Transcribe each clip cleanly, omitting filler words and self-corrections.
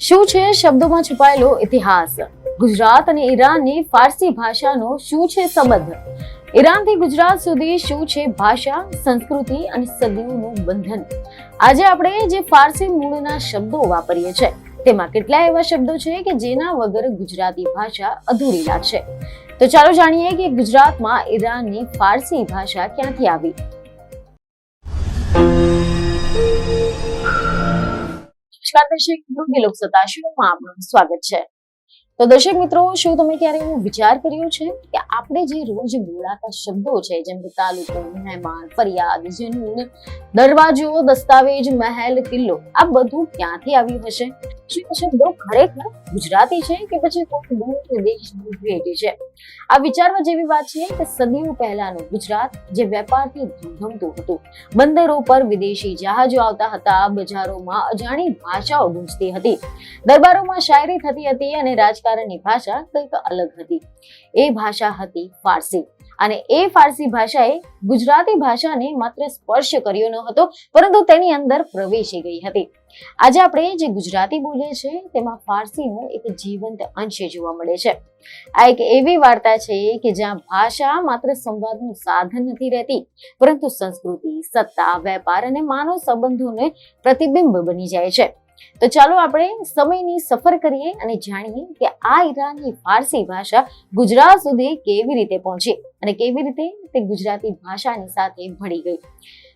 શું છે શબ્દોમાં છુપાયેલો ઇતિહાસ? ગુજરાત અને ઈરાનની ફારસી ભાષાનો શું છે સંબંધ? ઈરાનથી ગુજરાત સુધી શું છે ભાષા, સંસ્કૃતિ અને સદીઓનું બંધન? આજે આપણે જે ફારસી મૂળના શબ્દો વાપરીએ છીએ તેમાં કેટલા એવા શબ્દો છે કે જેના વગર ગુજરાતી ભાષા અધૂરી લાગશે. તો ચાલો જાણીએ કે ગુજરાતમાં ઈરાનની ફારસી ભાષા ક્યાંથી આવી. નમસ્કાર દર્શક મિત્રો, લોક સત્તા શોમાં આપનું સ્વાગત છે. તો દર્શક મિત્રો, શું તમે ક્યારે એવો વિચાર કર્યો છે કે આપણે જે રોજ બોલાતા શબ્દો છે જેમ કે તાલુકો, મહેમાન, ફરિયાદ, જનૂન, દરવાજો, દસ્તાવેજ, મહેલ, કિલ્લો, આ બધું ક્યાંથી આવ્યું હશે? શું આ શબ્દો ખરેખર ગુજરાતી છે કે પછી કોઈ દૂર વિદેશની ક્રિએટિવ છે? આ વિચારવા જેવી વાત છે કે સદીઓ પહેલાનું ગુજરાત જે વેપારથી ધમધમતું હતું, બંદરો પર વિદેશી જહાજો આવતા હતા, બજારોમાં અજાણી ભાષાઓ ગૂંજતી હતી, દરબારોમાં શાયરી થતી હતી અને રાજકારણની ભાષા કંઈક અલગ હતી. એ ભાષા હતી ફારસી. અને એ ફારસી ભાષાએ ગુજરાતી ભાષાને માત્ર સ્પર્શ કર્યો ન હતો, પરંતુ તેની અંદર પ્રવેશી ગઈ હતી. આજે આપણે જે ગુજરાતી બોલીએ છીએ તેમાં ફારસીનો એક જીવંત અંશ જોવા મળે છે. આ એક એવી વાર્તા છે કે જ્યાં ભાષા માત્ર સંવાદનું સાધન નથી રહેતી, પરંતુ સંસ્કૃતિ, સત્તા, વેપાર અને માનવ સંબંધોને પ્રતિબિંબ બની જાય છે. તો ચાલો આપણે સમયની સફર કરીએ અને જાણીએ કે આ ઈરાનની ફારસી ભાષા ગુજરાત સુધી કેવી રીતે પહોંચી અને કેવી રીતે તે ગુજરાતી ભાષાની સાથે ભળી ગઈ.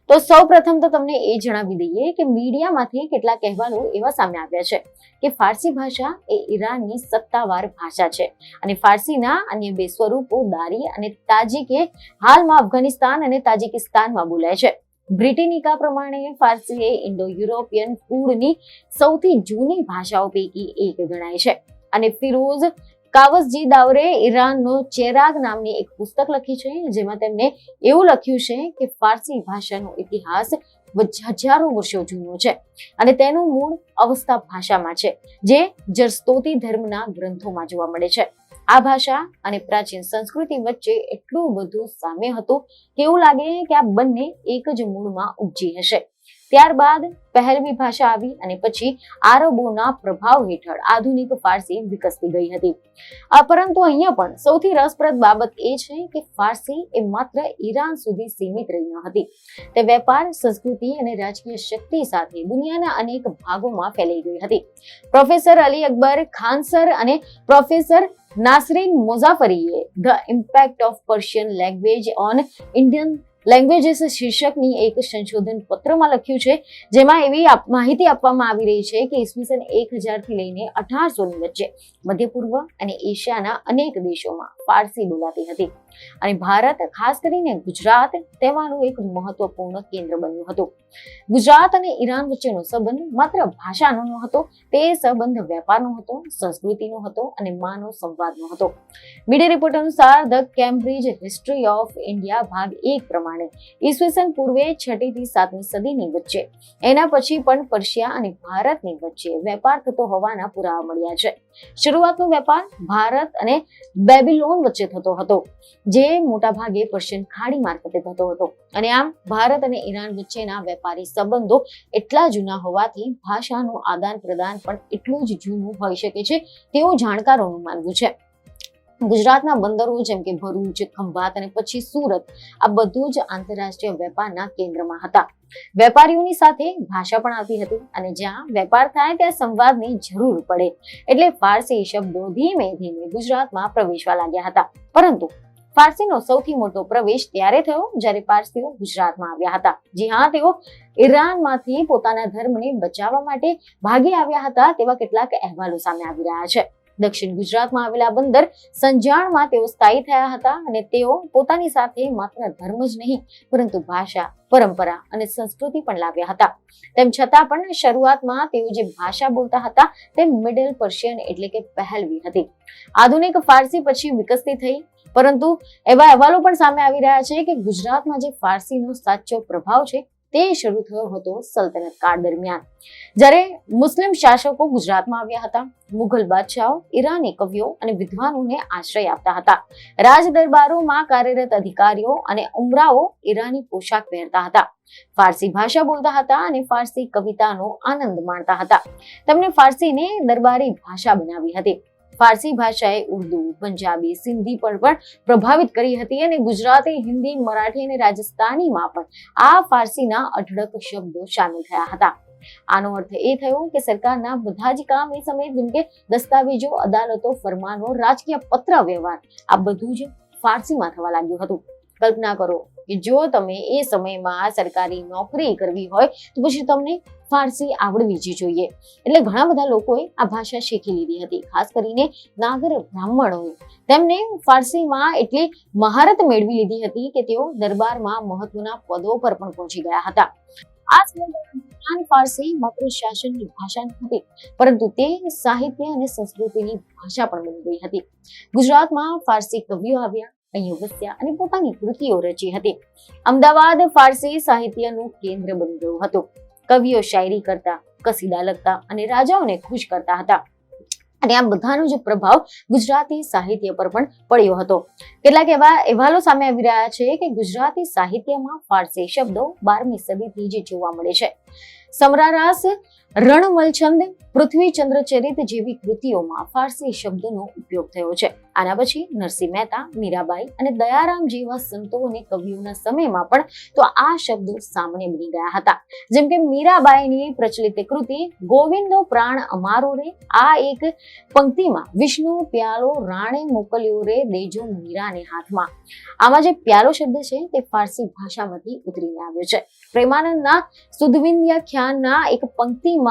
તો સૌ પ્રથમ તો તમને એ જણાવી દઈએ કે મીડિયામાંથી કેટલાક અહેવાલો એવા સામે આવ્યા છે કે ફારસી ભાષા એ ઈરાનની સત્તાવાર ભાષા છે અને ફારસીના અન્ય બે સ્વરૂપો દારી અને તાજીકે હાલમાં અફઘાનિસ્તાન અને તાજિકિસ્તાનમાં બોલાય છે. બ્રિટેનિકા પ્રમાણે ફારસી એ ઇન્ડો યુરોપિયન કુળની સૌથી જૂની ભાષાઓ પૈકી એક ગણાય છે અને ફિરોઝ કાવસજી દાવરે ઈરાનનો ચેરાગ નામની એક પુસ્તક લખી છે જેમાં તેમને એવું લખ્યું છે કે ફારસી ભાષાનો ઇતિહાસ હજારો વર્ષો જૂનો છે અને તેનું મૂળ અવસ્થા ભાષામાં છે જે જરસ્તોતી ધર્મના ગ્રંથોમાં જોવા મળે છે. આ ભાષા અને પ્રાચીન સંસ્કૃતિ વચ્ચે એટલું બધું સામ્ય હતું કે એવું લાગે કે આ બંને એક જ મૂળમાં ઉપજી હશે. ત્યારબાદ પહેલવી ભાષા આવી અને પછી આરબોના પ્રભાવ હેઠળ આધુનિક ફારસી વિકસતી ગઈ હતી. પરંતુ અહીંયા પણ સૌથી રસપ્રદ બાબત એ છે કે ફારસી એ માત્ર ઈરાન સુધી સીમિત રહી ન હતી. તે વેપાર, સંસ્કૃતિ અને રાજકીય શક્તિ સાથે દુનિયાના અનેક ભાગોમાં ફેલાઈ ગઈ હતી. પ્રોફેસર અલી અકબર ખાનસર અને પ્રોફેસર નાસરીન મોઝાફરીએ the impact of Persian language on Indian languages શીર્ષકની એક સંશોધન પત્રમાં લખ્યું છે જેમાં એવી માહિતી આપવામાં આવી રહી છે કે ઈસવીસન 1000 થી લઈને 1800 ની વચ્ચે મધ્ય પૂર્વ અને એશિયાના અનેક દેશોમાં ફારસી બોલાતી હતી અને ભારત, ખાસ કરીને ગુજરાત, તેમાંનું એક મહત્વપૂર્ણ કેન્દ્ર બન્યું હતું. ગુજરાત અને ઈરાન વચ્ચેનો સંબંધ માત્ર ભાષાનો ન હતો, તે સંબંધ વેપારનો હતો, સંસ્કૃતિનો હતો અને માનવ સંવાદનો હતો. મીડિયા રિપોર્ટ અનુસાર the Cambridge history of India ભાગ 1 પ્રમાણે ઈસવીસન પૂર્વે 6મી થી 7મી સદીની વચ્ચે એના પછી પણ પર્શિયા અને ભારતની વચ્ચે વેપાર થતો હોવાના પુરાવા મળ્યા છે. શરૂઆતનો વેપાર ભારત અને બેબીલોન વચ્ચે થતો હતો જે મોટાભાગે પર્શિયન ખાડી મારફતે થતો હતો અને આમ ભારત અને ઈરાન વચ્ચેના વેપારી સંબંધો એટલા જૂના હોવાથી ભાષાનું આદાન પ્રદાન પણ એટલું જ જૂનું હોઈ શકે છે તેવું જાણકારોનું માનવું છે. ગુજરાતના બંદરો જેમ કે ભરૂચ, ખંભાત અને પછી સુરત, આ બધું જ આંતરરાષ્ટ્રીય વેપારના કેન્દ્રમાં હતા. વેપારીઓની સાથે ભાષા પણ આવતી હતી અને જ્યાં વેપાર થાય ત્યાં સંવાદની જરૂર પડે એટલે ફારસી શબ્દો ધીમે ધીમે ગુજરાતમાં પ્રવેશવા લાગ્યા હતા. પરંતુ ફારસીનો સૌથી મોટો પ્રવેશ ત્યારે થયો જ્યારે પારસીઓ ગુજરાતમાં આવ્યા હતા. જી હા, તેઓ ઈરાનમાંથી પોતાના ધર્મને બચાવવા માટે ભાગી આવ્યા હતા તેવા કેટલાક અહેવાલો સામે આવી રહ્યા છે. દક્ષિણ ગુજરાતમાં આવેલા બંદર સંજાણમાં તેઓ સ્થાયી થયા હતા અને તેઓ પોતાની સાથે માત્ર ધર્મ જ નહીં પરંતુ ભાષા, પરંપરા અને સંસ્કૃતિ પણ લાવ્યા હતા. તેમ છતાં પણ શરૂઆતમાં તેઓ જે ભાષા બોલતા હતા તે મિડલ પર્શિયન એટલે કે પહેલવી હતી. આધુનિક ફારસી પછી વિકસતી થઈ, પરંતુ એવા અહેવાલો પણ સામે આવી રહ્યા છે કે ગુજરાતમાં જે ફારસીનો સાચો પ્રભાવ છે તે શરૂ થયો હતો સલ્તનત કાળ દરમિયાન, જ્યારે મુસ્લિમ શાસકો ગુજરાતમાં આવ્યા હતા. મુઘલ બાદશાહો ઈરાની કવિઓ અને વિદ્વાનોને આશ્રય આપતા હતા. રાજ દરબારોમાં કાર્યરત અધિકારીઓ અને ઉમરાઓ ઈરાની પોશાક પહેરતા હતા, ફારસી ભાષા બોલતા હતા અને ફારસી કવિતાનો આનંદ માણતા હતા. તેમણે ફારસીને દરબારી ભાષા બનાવી હતી. ફારસી ભાષાએ ઉર્દુ, પંજાબી, સિંધી પર પણ પ્રભાવિત કરી હતી અને ગુજરાતી, હિન્દી, મરાઠી અને રાજસ્થાનીમાં પણ આ ફારસીના અઢળક શબ્દો શામેલ થયા હતા. આનો અર્થ એ થયો કે સરકારના બધા જ કામ એ સમયે, જેમ કે દસ્તાવેજો, અદાલતો, ફરમાનો, રાજકીય પત્ર વ્યવહાર, આ બધું જ ફારસીમાં થવા લાગ્યું હતું. કલ્પના કરો કે જો તમે એ સમયમાં સરકારી નોકરી કરવી હોય તો પછી તમને ફારસી આવડવી જ જોઈએ. એટલે ઘણા બધા લોકોએ આ ભાષા શીખી લીધી હતી. ખાસ કરીને નાગર બ્રાહ્મણોએ તેમને ફારસીમાં એટલી મહારત મેળવી લીધી હતી કે તેઓ દરબારમાં મહત્વના પદો પર પણ પહોંચી ગયા હતા. આ સમય ફારસી માત્ર શાસનની ભાષા નથી, પરંતુ તે સાહિત્ય અને સંસ્કૃતિની ભાષા પણ બની ગઈ હતી. ગુજરાતમાં ફારસી કવિઓ આવ્યા, અહીં વસ્યા અને પોતાની કૃતિઓ રચી હતી. અમદાવાદ ફારસી સાહિત્યનું કેન્દ્ર બની ગયું હતું. કવિઓ શાયરી કરતા, કસીદા લખતા અને રાજાઓને ખુશ કરતા હતા. અને આ બધાનો જ પ્રભાવ ગુજરાતી સાહિત્ય પર પણ પડ્યો હતો. કેટલાક એવા અહેવાલો સામે આવી રહ્યા છે કે ગુજરાતી સાહિત્યમાં ફારસી શબ્દો 12મી સદીથી જ જોવા મળે છે. સમરારાસ, રણમલછંદ, પૃથ્વીચંદ્ર ચરિત જેવી કૃતિઓમાં ફારસી શબ્દોનો ઉપયોગ થયો છે. આના પછી નરસિંહ મહેતા, મીરાબાઈ અને દયારામ જેવા સંતો અને કવિઓના સમયમાં પણ તો આ શબ્દો સામાન્ય બની ગયા હતા. જેમ કે મીરાબાઈની પ્રચલિત કૃતિ ગોવિંદો પ્રાણ અમારો રે, આ એક પંક્તિમાં વિષ્ણુ પ્યાલો રાણે મોકલ્યો રે દેજો મીરાને હાથમાં. આમાં જે પ્યાલો શબ્દ છે તે ફારસી ભાષામાંથી ઉતરીને આવ્યો છે. પ્રેમાનંદના સુધવિંદ્યાખ્યાનના એક પંક્તિમાં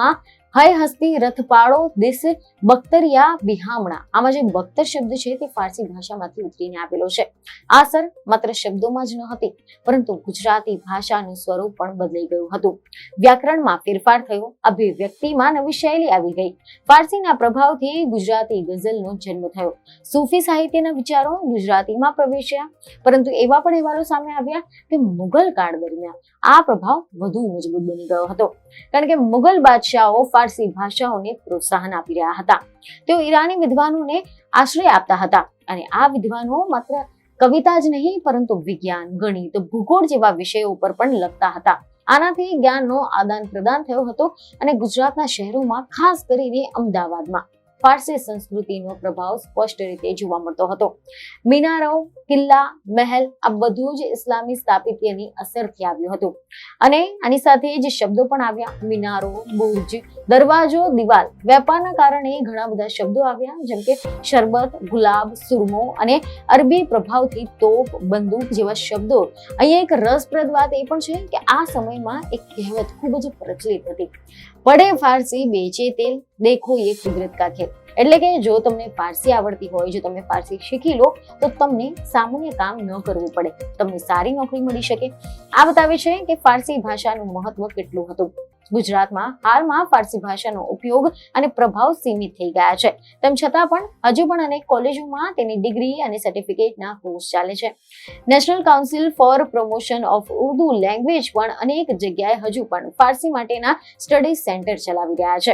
હય હસ્તી રથપાળો દિસ બખ્તરિયા બિહામણા, આમાં જે બખ્તર શબ્દ છે તે ફારસી ભાષામાંથી ઉતરીને આપેલો છે. આ અસર માત્ર શબ્દોમાં જ ન હતી, પરંતુ ગુજરાતી ભાષાનું સ્વરૂપ પણ બદલાઈ ગયું હતું. વ્યાકરણમાં ફેરફાર થયો, અભિવ્યક્તિમાં નવી શૈલી આવી ગઈ. ફારસીના પ્રભાવથી ગુજરાતી ગઝલનો જન્મ થયો. સૂફી સાહિત્યના વિચારો ગુજરાતીમાં પ્રવેશ્યા, પરંતુ એવા પણ અહેવાલો સામે આવ્યા કે મુઘલ કાળ દરમિયાન આ પ્રભાવ વધુ મજબૂત બની ગયો હતો, કારણ કે મુઘલ બાદશાહો ફારસી ભાષાઓને પ્રોત્સાહન આપી રહ્યા હતા. તેઓ ઈરાની વિદ્વાનોને આશ્રય આપતા હતા અને આ વિદ્વાનો માત્ર કવિતા જ નહીં, પરંતુ વિજ્ઞાન, ગણિત, ભૂગોળ જેવા વિષયો પર પણ લખતા હતા. આનાથી જ્ઞાનનો આદાન પ્રદાન થયો હતો અને ગુજરાતના શહેરોમાં, ખાસ કરીને અમદાવાદમાં ફારસી સંસ્કૃતિનો પ્રભાવ સ્પષ્ટ રીતે જોવા મળતો હતો. મિનારો, કિલ્લા, મહેલ આ બધું જ ઇસ્લામી સ્થાપત્યની અસરથી આવ્યું હતું. અને આની સાથે જ શબ્દો પણ આવ્યા. મિનારો, બુર્જ, દરવાજો, દિવાલ. વેપારના કારણે ઘણા બધા શબ્દો આવ્યા, જેમ કે શરબત, ગુલાબ, સુરમો અને અરબી પ્રભાવથી તોપ, બંદૂક જેવા શબ્દો. અહીંયા એક રસપ્રદ વાત એ પણ છે કે આ સમયમાં એક કહેવત ખૂબ જ પ્રચલિત હતી, પડે ફારસી બેચે તેલ, દેખો ये કુદરત કા ખેલ. એટલે કે જો તમને ફારસી આવડતી હોય, જો તમે ફારસી શીખી લો તો તમને સામાન્ય કામ ન કરવું પડે, તમને સારી નોકરી મળી શકે. આ બતાવે છે કે ફારસી ભાષાનું મહત્વ કેટલું હતું. ગુજરાતમાં હાલમાં ફારસી ભાષાનો ઉપયોગ અને પ્રભાવ સીમિત થઈ ગયા છે. તેમ છતાં પણ હજુ પણ અનેક કોલેજોમાં તેની ડિગ્રી અને સર્ટિફિકેટના કોર્સ ચાલે છે. National council four promotion of Urdu language પણ અનેક જગ્યાએ હજુ પણ ફારસી માટેના સ્ટડી સેન્ટર ચલાવી રહ્યા છે.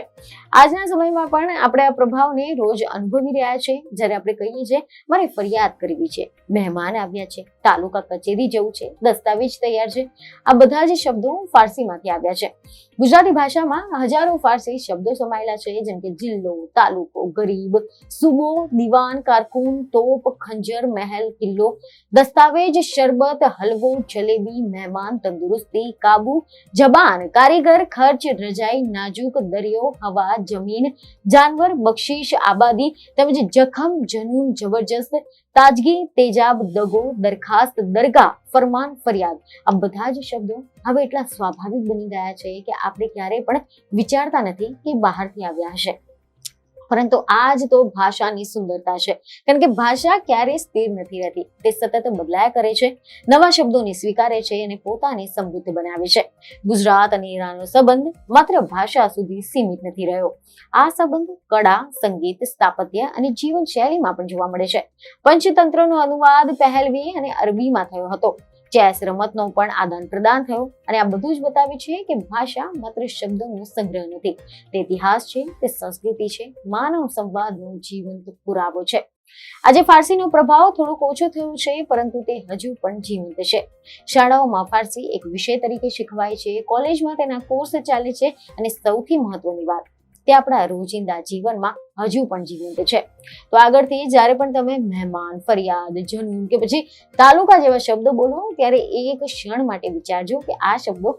આજના સમયમાં પણ આપણે આ પ્રભાવને રોજ અનુભવી રહ્યા છે. જ્યારે આપણે કહીએ છીએ મારે ફરિયાદ કરવી છે, મહેમાન આવ્યા છે, તાલુકા કચેરી જવું છે, દસ્તાવેજ તૈયાર છે, આ બધા જ શબ્દો ફારસીમાંથી આવ્યા છે. ગુજરાતી ભાષામાં હજારો ફારસી શબ્દો સમાયેલા છે, જેમ કે જિલ્લો, તાલુકો, ગરીબ, સુબો, દીવાન, કારકુન, તોપ, ખંજર, મહેલ, કિલ્લો, દસ્તાવેજ, શરબત, હલવો, જલેબી, મહેમાન, તંદુરસ્તી, કાબુ, જબાન, કારીગર, ખર્ચ, રજાઈ, નાજુક, દરિયો, હવા, જમીન, જાનવર, બક્ષીશ, આબાદી તેમજ જખમ, જનૂન, જબરજસ્ત, તાજગી, તેજાબ, દગો, દરખાસ્ત, દરગાહ, ફરમાન, ફરિયાદ. આ બધા જ શબ્દો હવે એટલા સ્વાભાવિક બની ગયા છે કે આપણે ક્યારેય પણ વિચારતા નથી કે બહારથી આવ્યા હશે. પરંતુ આ જ તો ભાષાની સુંદરતા છે, કારણ કે ભાષા ક્યારેય સ્થિર નથી રહેતી, તે સતત બદલાયા કરે છે, નવા શબ્દોને સ્વીકારે છે અને પોતાને સમૃદ્ધ બનાવે છે. ગુજરાત અને ઈરાનનો સંબંધ માત્ર ભાષા સુધી સીમિત નથી રહ્યો. આ સંબંધ કળા, સંગીત, સ્થાપત્ય અને જીવનશૈલીમાં પણ જોવા મળે છે. પંચતંત્રનો અનુવાદ પહેલવી અને અરબીમાં થયો હતો. ચેસ રમતનો પણ આદાન પ્રદાન થયો અને આ બધું જ બતાવે છે કે ભાષા માત્ર શબ્દોનો સંગ્રહ નથી, તે ઇતિહાસ છે, તે સંસ્કૃતિ છે, માનવ સંવાદનો જીવંત પુરાવો છે. આજે ફારસીનો પ્રભાવ થોડોક ઓછો થયો છે, પરંતુ તે હજુ પણ જીવંત છે. શાળાઓમાં ફારસી એક વિષય તરીકે શીખવાય છે, કોલેજમાં તેના કોર્સ ચાલે છે અને સૌથી મહત્વની વાત, તે આપણા રોજિંદા જીવનમાં હજુ પણ જીવંત છે. તો આગળથી જ્યારે પણ તમે મહેમાન, ફરિયાદ, જનૂન કે પછી તાલુકા જેવા શબ્દો બોલો ત્યારે એક ક્ષણ માટે વિચારજો કે આ શબ્દો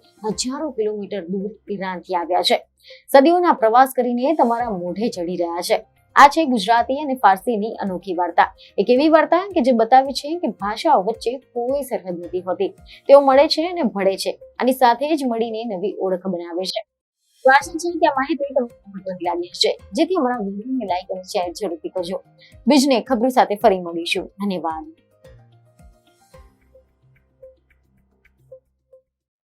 હજારો કિલોમીટર દૂર ઈરાનથી આવ્યા છે, સદીઓના પ્રવાસ કરીને તમારા મોઢે ચડી રહ્યા છે. આ છે ગુજરાતી અને ફારસીની અનોખી વાર્તા. એક એવી વાર્તા કે જે બતાવે છે કે ભાષાઓ વચ્ચે કોઈ સરહદ નથી હોતી, તેઓ મળે છે અને ભળે છે, અને સાથે જ મળીને નવી ઓળખ બનાવે છે. આશા છે કે આ માહિતી તમને મહત્વની લાગી હશે, જેથી અમારા વિડીયોને લાઈક અને શેર જરૂરથી કરજો. બીજને ખબર સાથે ફરી મળીશું. ધન્યવાદ.